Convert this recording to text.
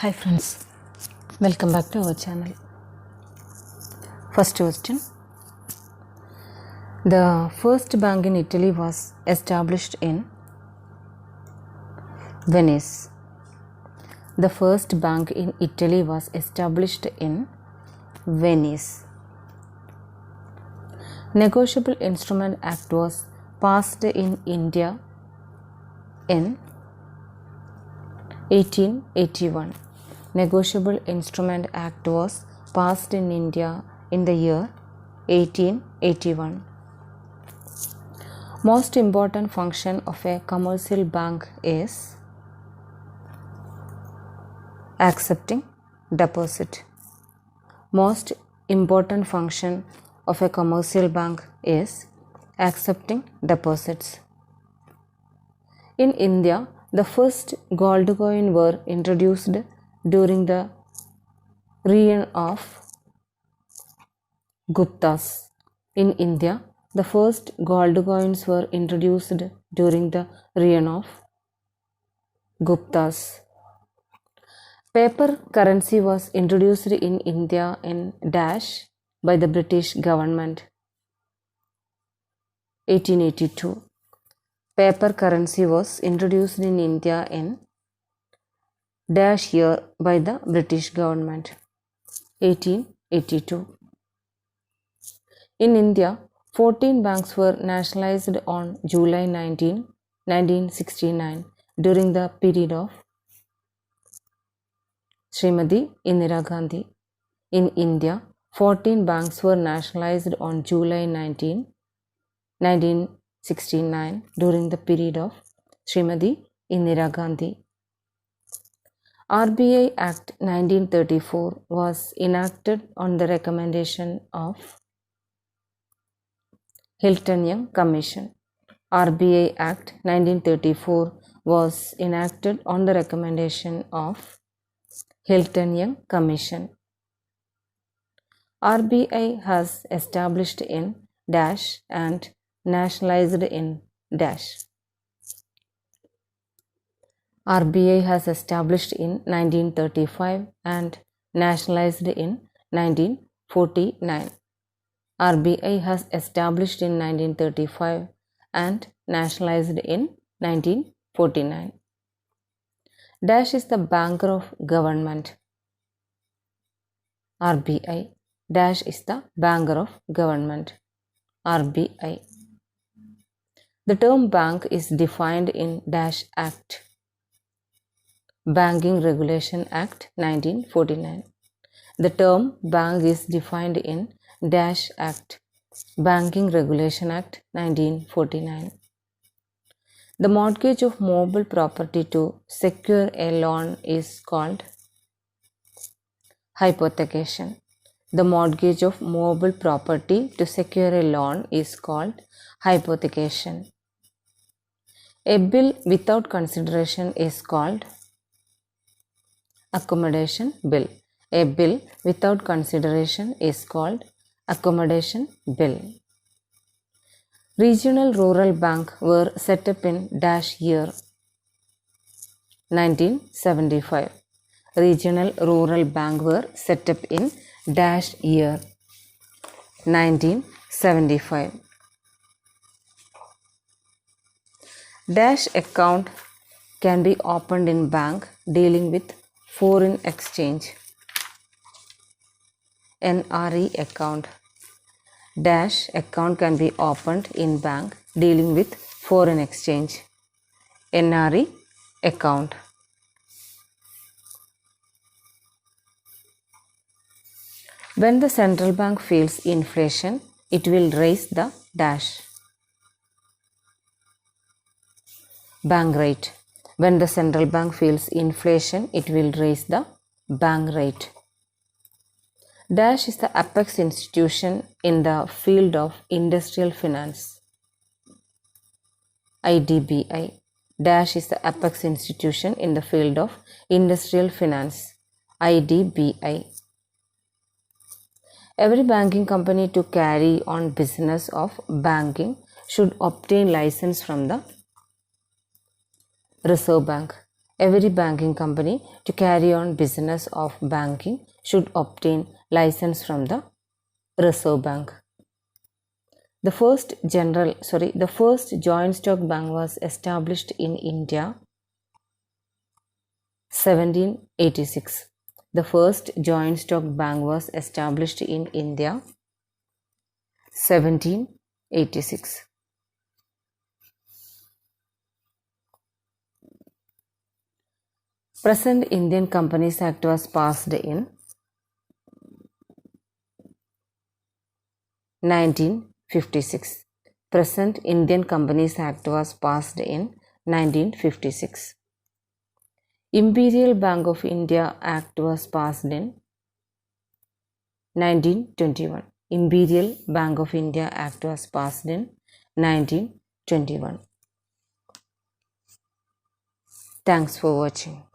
Hi friends, welcome back to our channel. First question. The first bank in Italy was established in Venice. The first bank in Italy was established in Venice. Negotiable Instrument Act was passed in India in 1881. Negotiable Instrument Act was passed in India in the year 1881. Most important function of a commercial bank is accepting deposit. Most important function of a commercial bank is accepting deposits. In India, the first gold coin were introduced during the reign of Guptas. In India, the first gold coins were introduced during the reign of Guptas. Paper currency was introduced in India in dash by the British government. 1882. Paper currency was introduced in India in dash year by the British government. 1882. In India, 14 banks were nationalized on July 19, 1969 during the period of Srimati Indira Gandhi. In India, 14 banks were nationalized on July 19, 1969 during the period of Srimati Indira Gandhi. RBI Act 1934 was enacted on the recommendation of Hilton Young Commission. RBI Act 1934 was enacted on the recommendation of Hilton Young Commission. RBI has established in dash and nationalized in dash. RBI has established in 1935 and nationalized in 1949. RBI has established in 1935 and nationalized in 1949. Dash is the banker of government. RBI. Dash is the banker of government. RBI. The term bank is defined in Dash Act. Banking Regulation Act 1949. The term bank is defined in Dash Act. Banking Regulation Act 1949. The mortgage of movable property to secure a loan is called hypothecation. The mortgage of movable property to secure a loan is called hypothecation. A bill without consideration is called accommodation bill. A bill without consideration is called accommodation bill. Regional Rural Bank were set up in dash year 1975. Regional Rural Bank were set up in dash year 1975. Dash account can be opened in bank dealing with foreign exchange. NRE account. Dash account can be opened in bank dealing with foreign exchange. NRE account. When the central bank feels inflation, it will raise the dash. Bank rate. When the central bank feels inflation, it will raise the bank rate. Dash is the apex institution in the field of industrial finance. IDBI. Dash is the apex institution in the field of industrial finance. IDBI. Every banking company to carry on business of banking should obtain license from the Reserve Bank. Every banking company to carry on business of banking should obtain license from the Reserve Bank. The first joint stock bank was established in India 1786. The first joint stock bank was established in India 1786. Present Indian Companies Act was passed in 1956. Present Indian Companies Act was passed in 1956. Imperial Bank of India Act was passed in 1921. Imperial Bank of India Act was passed in 1921. Thanks for watching.